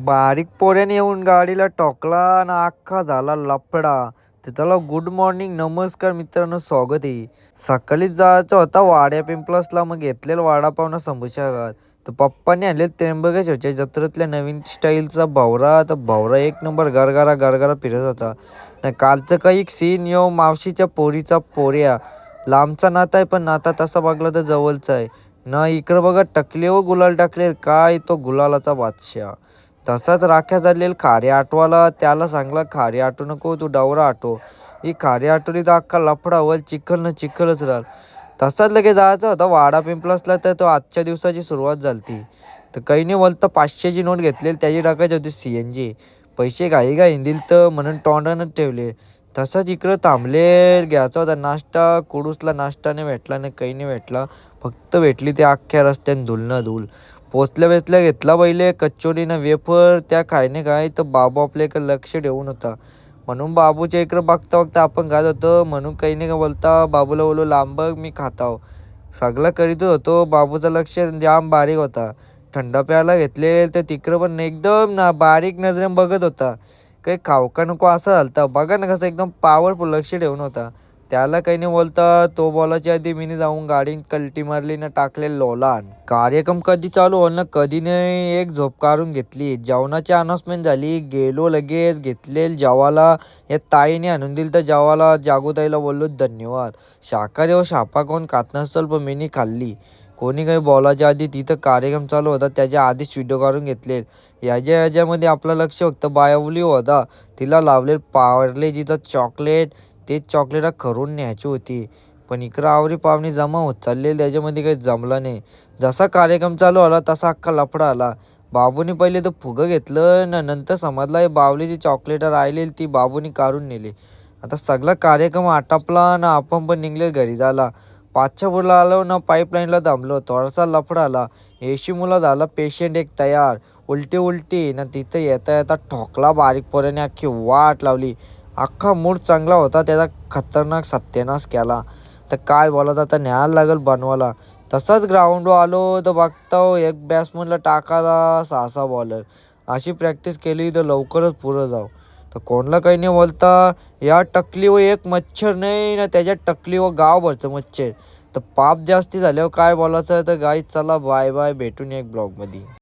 बारीक पोऱ्याने येऊन गाडीला ठोकला आणि अख्खा झाला लफडा. तर चला गुड मॉर्निंग, नमस्कार मित्रांनो, स्वागत आहे. सकाळीच जायचं होता वाड्या पिंपळसला, मग घेतलेला वडापाव ना समोसा घात. तर पप्पांनी आणले त्र्यंबकेश्वरच्या जत्रेतल्या नवीन स्टाईलचा भवरा. तर भवरा एक नंबर गरगरा गरगरा फिरत होता. नाही कालचं काही सीन यो मावशीच्या पोरीचा पोऱ्या. लांबचा नाता आहे पण नाता तसा बघला तर जवळचा आहे ना. इकडं बघा टकले व गुलाल टाकले, काय तो गुलालाचा बादशाह. तसाच राख्या झालेला खारे आटवाला, त्याला सांगला खारे आटू नको, तू डवरा आटो. ही खारे आटवली तर अख्खा लफडा होईल, चिखल न चिखलच राहील. तसाच लगे जायचा होता वाडा पिंपळसला, तर तो आजच्या दिवसाची सुरुवात झाली. तर काही नाही बोलता 500ची नोट घेतलेली, त्याची टाकायची होती CNG. पैसे घाई घाई दिल तर म्हणून तोंडानच ठेवले. तसाच इकडं थांबले, घ्यायचा होता नाश्ता. कुडूसला नाश्ता नाही भेटला नाही काही नाही भेटला, फक्त भेटली ते अख्ख्या रस्त्याने धूल ना धूल. पोचल्या वेचल्या घेतला पहिले कचोरीनं वेफर, त्या खायने काय तर बाबू आपल्याकडे लक्ष ठेवून होता. म्हणून बाबूच्या इकडं बघता बघता आपण खात होतो. म्हणून काही नाही का बोलता बाबूला बोलू लांब बघ मी खाताव. सगळं करीत होतो. बाबूचं लक्ष जाम बारीक होता. थंड प्यायला घेतले तर तिकडं पण एकदम ना बारीक नजरेने बघत होता. काही खाऊ का नको असं झालं. बघा ना कसं एकदम पॉवरफुल लक्ष ठेवून होता. त्याला काही नाही बोलता तो बोलायच्या आधी मीनी जाऊन गाडी कल्टी मारली ना टाकले लोलान. कार्यक्रम कधी चालू होईल ना कधी नाही, एक झोप काढून घेतली. जेवणाची अनाउन्समेंट झाली, गेलो लगेच घेतलेल जेवाला. या ताईने आणून दिलं तर जेवाला. जागोताईला बोललो धन्यवाद. शाकाहारी व शापा कोण खात नसल पण मीनी खाल्ली. कोणी काही बोलायच्या आधी तिथं कार्यक्रम चालू होता त्याच्या आधीच व्हिडिओ काढून घेतले. याच्यामध्ये आपलं लक्ष फक्त बायावली होता. तिला लावले पार्लेजीचं चॉकलेट. तेच चॉकलेट खरून न्यायची होती, पण इकडं आवरी पाहुणी जमा होत चाललेली, त्याच्यामध्ये काही जमलं नाही. जसा कार्यक्रम चालू आला तसा अख्खा लफडा आला. बाबूनी पहिले तर फुगं घेतलं ना, नंतर समजला हे बावलीची चॉकलेट राहिलेली ती बाबूनी काढून नेली. आता सगळा कार्यक्रम आटापला ना, आपण पण निघले घरी झाला. पाचच्या पुढला आलो ना, पाईपलाईनला थांबलो, थोडासा लफडा आला. एशी मुला झाला पेशंट एक तयार. उलटी उलटी ना, तिथं येता येता ठोकला बारीक पोराने, अख्खी वाट लावली. अख्खा मूड चांगला होता, त्याचा खतरनाक सत्यानाश केला. तर काय बोलायचं आता, न्यायला लागेल बनवायला. तसाच ग्राउंडवर आलो तर बघताव एक बॅट्समनला टाकायला 6-6 बॉलर. अशी प्रॅक्टिस केली तर लवकरच पुढं जाऊ. तर कोणाला काही नाही बोलता या टकलीवर एक मच्छर नाही ना, त्याच्या टकलीवर गावभरचं मच्छर. तर पाप जास्ती झाल्यावर काय बोलायचं. तर गाईज चला बाय बाय, भेटून एक ब्लॉगमध्ये.